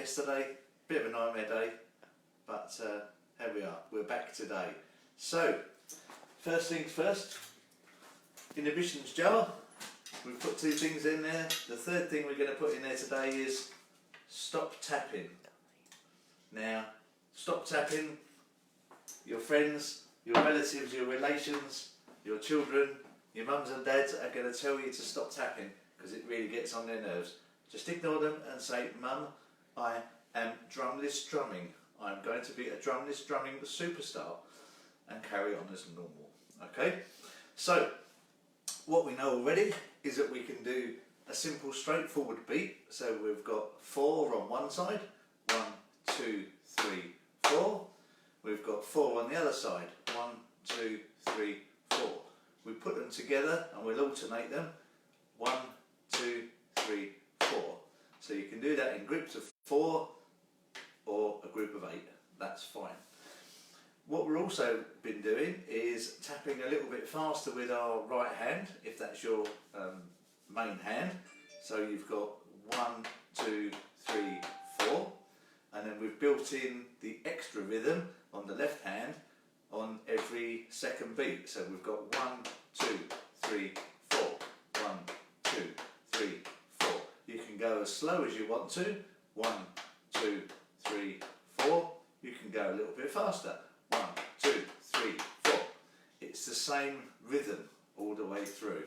yesterday, bit of a nightmare day, but here we are, we're back today. So, first things first, inhibitions jar, we've put 2 things in there. The third thing we're going to put in there today is stop tapping. Now, stop tapping, your friends, your relatives, your relations, your children, your mums and dads are going to tell you to stop tapping because it really gets on their nerves. Just ignore them and say, Mum, I am drumless drumming. I'm going to be a drumless drumming superstar, and carry on as normal. Okay? So, what we know already is that we can do a simple straightforward beat. So we've got 4 on one side, 1, 2, 3, 4. We've got 4 on the other side, 1, 2, 3, 4. We put them together and we'll alternate them, 1, 2, 3, 4. So you can do that in groups of 4 or a group of 8, that's fine. What we've also been doing is tapping a little bit faster with our right hand, if that's your main hand. So you've got 1, 2, 3, 4, and then we've built in the extra rhythm on the left hand on every second beat. So we've got 1, 2, 3, 4, 1, 2, 3, 4. You can go as slow as you want to, 1, 2, 3, 4. You can go a little bit faster, 1, 2, 3, 4. It's the same rhythm all the way through.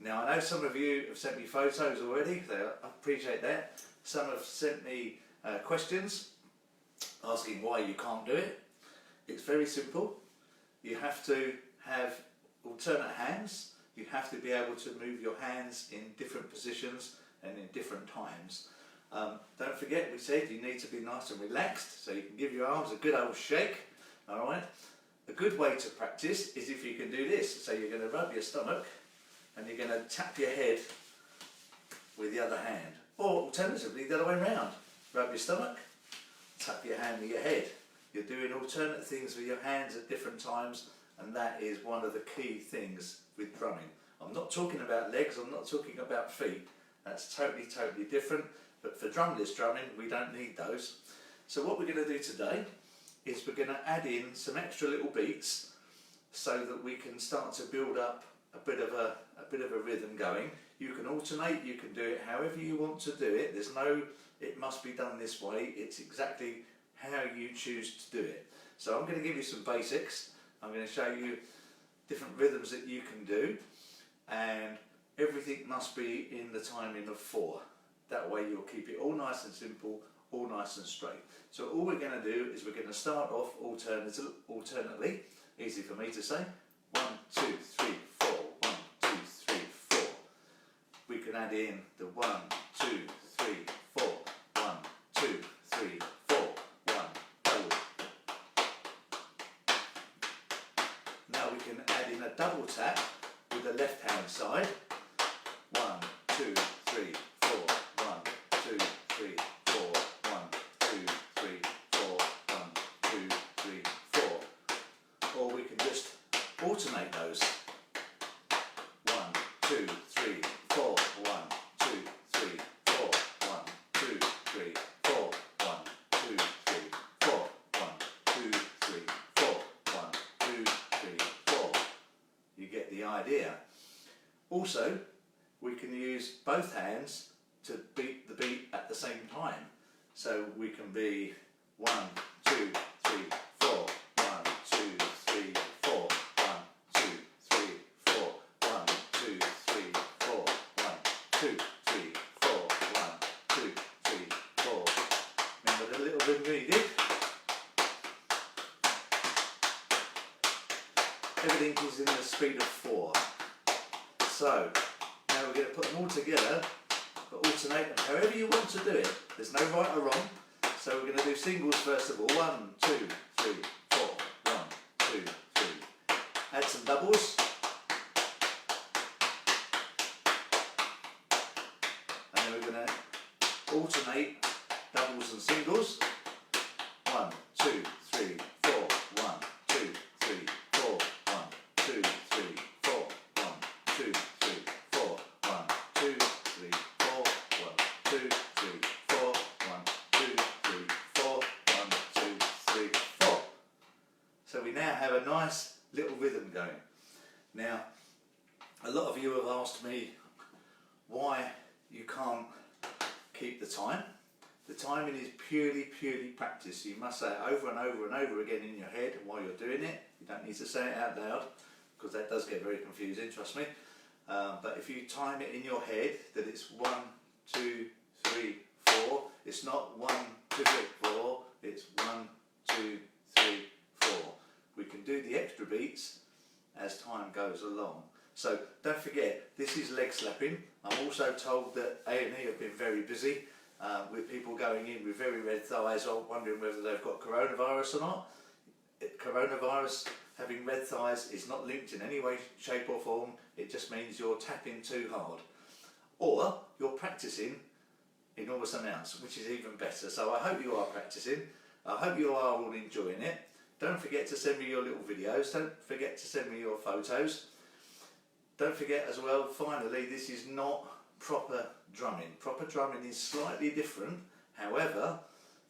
Now I know some of you have sent me photos already, so I appreciate that. Some have sent me questions asking why you can't do it. It's very simple. You have to have alternate hands. You have to be able to move your hands in different positions and in different times. Don't forget, we said you need to be nice and relaxed, so you can give your arms a good old shake. Alright? A good way to practice is if you can do this. So you're going to rub your stomach and you're going to tap your head with the other hand. Or alternatively, the other way around. Rub your stomach, tap your hand with your head. You're doing alternate things with your hands at different times, and that is one of the key things with drumming. I'm not talking about legs, I'm not talking about feet. That's totally different. But for drumless drumming, we don't need those. So what we're going to do today is we're going to add in some extra little beats so that we can start to build up a bit of a rhythm going. You can alternate, you can do it however you want to do it. There's no, it must be done this way. It's exactly how you choose to do it. So I'm going to give you some basics. I'm going to show you different rhythms that you can do, and everything must be in the timing of 4. That way you'll keep it all nice and simple, all nice and straight. So all we're going to do is we're going to start off alternately, easy for me to say, 1, 2, 3, 4, 1, 2, 3, 4. We can add in the 1, 2, 3, 4, 1, 2, 3, 4, 1, double. Now we can add in a double tap with the left hand side, 1, 2, 3, 4, 1, 2, 3, 4, 1, 2, 3, 4, 1, 2, 3, 4. Or we can just alternate those. 1, 2, 3, 4, 1, 2, 3, 4, 1, 2, 3, 4, 1, 2, 3, 4, 1, 2, 3, 4, 1, 2, 3, 4. You get the idea. Also, we can use both hands to beat the beat at the same time. So we can be 1, 2, 3, 4, 1, 2, 3, 4, 1, 2, 3, 4, 1, 2, 3, 4, 1, 2, 3, 4, 1, 2, 3, 4. Remember the little rhythm we did? Everything is in the speed of 4. So, now we're going to put them all together, but alternate them however you want to do it. There's no right or wrong. So we're going to do singles first of all. 1, 2, 3, 4. 1, 2, 3. Add some doubles. And then we're going to alternate doubles and singles. 1, 2, 3, 4. 1, 2, 3, 4. 1, 2, 3, 4. 1, 2, 3, 4. 1, 2, 3, 4. 1, 2, 3, 4. 1, 2, now have a nice little rhythm going. Now, a lot of you have asked me why you can't keep the time. The timing is purely practice. You must say it over and over and over again in your head while you're doing it. You don't need to say it out loud, because that does get very confusing, trust me. But if you time it in your head that it's 1, 2, 3, 4, it's not 1, 2, 3, 4, it's 1, 2, 3, 4. We can do the extra beats as time goes along. So don't forget, this is leg slapping. I'm also told that A&E have been very busy with people going in with very red thighs, or wondering whether they've got coronavirus or not. Coronavirus, having red thighs, is not linked in any way, shape or form. It just means you're tapping too hard, or you're practicing enormous amounts, which is even better. So I hope you are practicing. I hope you are all enjoying it. Don't forget to send me your little videos. Don't forget to send me your photos. Don't forget as well, finally, this is not proper drumming. Proper drumming is slightly different. However,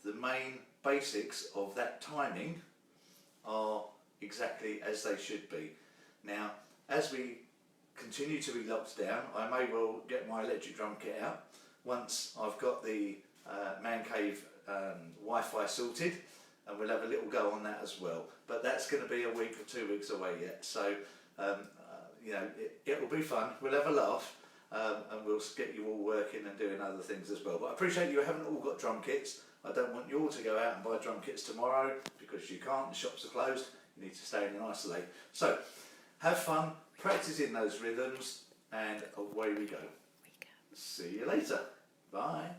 the main basics of that timing are exactly as they should be. Now, as we continue to be locked down, I may well get my electric drum kit out once I've got the man cave Wi-Fi sorted, and we'll have a little go on that as well. But that's going to be a week or 2 weeks away yet. So, you know, it will be fun. We'll have a laugh, and we'll get you all working and doing other things as well. But I appreciate you haven't all got drum kits. I don't want you all to go out and buy drum kits tomorrow, because you can't. The shops are closed. You need to stay in and isolate. So, have fun, practicing those rhythms, and away we go. See you later. Bye.